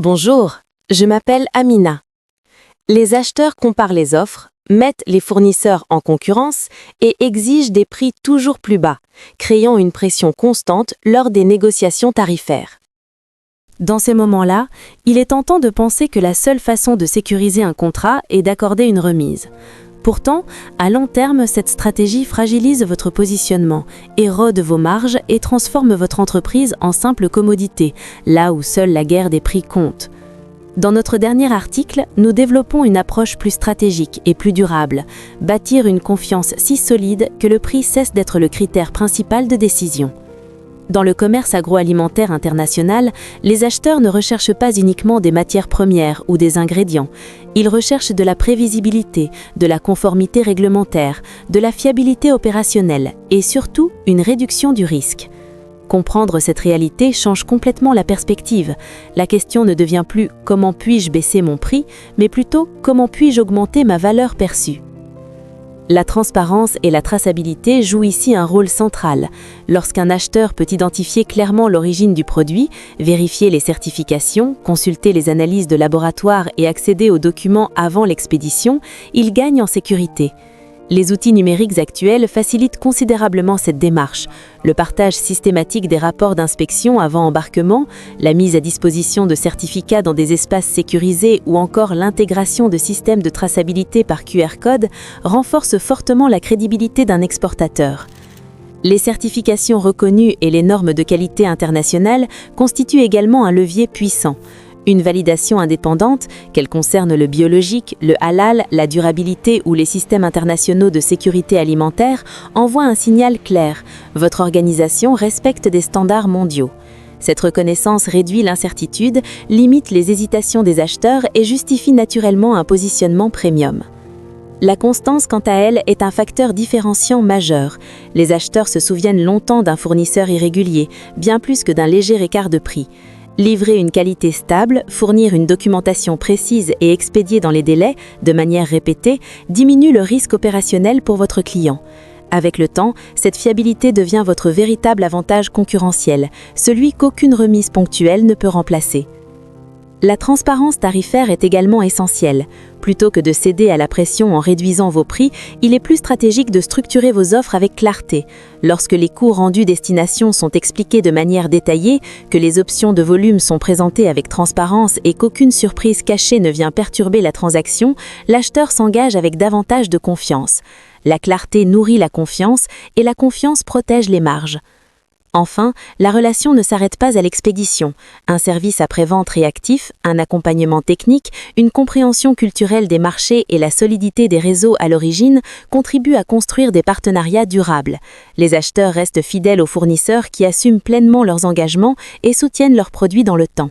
Bonjour, je m'appelle Amina. Les acheteurs comparent les offres, mettent les fournisseurs en concurrence et exigent des prix toujours plus bas, créant une pression constante lors des négociations tarifaires. Dans ces moments-là, il est tentant de penser que la seule façon de sécuriser un contrat est d'accorder une remise. Pourtant, à long terme, cette stratégie fragilise votre positionnement, érode vos marges et transforme votre entreprise en simple commodité, là où seule la guerre des prix compte. Dans notre dernier article, nous développons une approche plus stratégique et plus durable, bâtir une confiance si solide que le prix cesse d'être le critère principal de décision. Dans le commerce agroalimentaire international, les acheteurs ne recherchent pas uniquement des matières premières ou des ingrédients. Ils recherchent de la prévisibilité, de la conformité réglementaire, de la fiabilité opérationnelle et surtout une réduction du risque. Comprendre cette réalité change complètement la perspective. La question ne devient plus « comment puis-je baisser mon prix ?», mais plutôt « comment puis-je augmenter ma valeur perçue ?» La transparence et la traçabilité jouent ici un rôle central. Lorsqu'un acheteur peut identifier clairement l'origine du produit, vérifier les certifications, consulter les analyses de laboratoire et accéder aux documents avant l'expédition, il gagne en sécurité. Les outils numériques actuels facilitent considérablement cette démarche. Le partage systématique des rapports d'inspection avant embarquement, la mise à disposition de certificats dans des espaces sécurisés ou encore l'intégration de systèmes de traçabilité par QR code renforcent fortement la crédibilité d'un exportateur. Les certifications reconnues et les normes de qualité internationales constituent également un levier puissant. Une validation indépendante, qu'elle concerne le biologique, le halal, la durabilité ou les systèmes internationaux de sécurité alimentaire, envoie un signal clair. Votre organisation respecte des standards mondiaux. Cette reconnaissance réduit l'incertitude, limite les hésitations des acheteurs et justifie naturellement un positionnement premium. La constance, quant à elle, est un facteur différenciant majeur. Les acheteurs se souviennent longtemps d'un fournisseur irrégulier, bien plus que d'un léger écart de prix. Livrer une qualité stable, fournir une documentation précise et expédier dans les délais, de manière répétée, diminue le risque opérationnel pour votre client. Avec le temps, cette fiabilité devient votre véritable avantage concurrentiel, celui qu'aucune remise ponctuelle ne peut remplacer. La transparence tarifaire est également essentielle. Plutôt que de céder à la pression en réduisant vos prix, il est plus stratégique de structurer vos offres avec clarté. Lorsque les coûts rendus destination sont expliqués de manière détaillée, que les options de volume sont présentées avec transparence et qu'aucune surprise cachée ne vient perturber la transaction, l'acheteur s'engage avec davantage de confiance. La clarté nourrit la confiance et la confiance protège les marges. Enfin, la relation ne s'arrête pas à l'expédition. Un service après-vente réactif, un accompagnement technique, une compréhension culturelle des marchés et la solidité des réseaux à l'origine contribuent à construire des partenariats durables. Les acheteurs restent fidèles aux fournisseurs qui assument pleinement leurs engagements et soutiennent leurs produits dans le temps.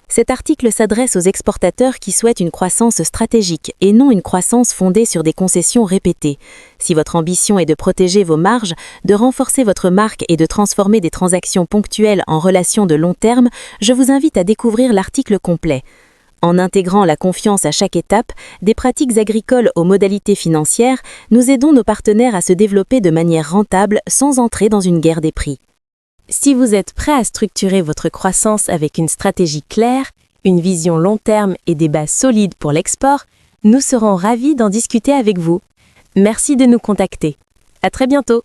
Cet article s'adresse aux exportateurs qui souhaitent une croissance stratégique et non une croissance fondée sur des concessions répétées. Si votre ambition est de protéger vos marges, de renforcer votre marque et de transformer des transactions ponctuelles en relations de long terme, je vous invite à découvrir l'article complet. En intégrant la confiance à chaque étape, des pratiques agricoles aux modalités financières, nous aidons nos partenaires à se développer de manière rentable sans entrer dans une guerre des prix. Si vous êtes prêt à structurer votre croissance avec une stratégie claire, une vision long terme et des bases solides pour l'export, nous serons ravis d'en discuter avec vous. Merci de nous contacter. À très bientôt.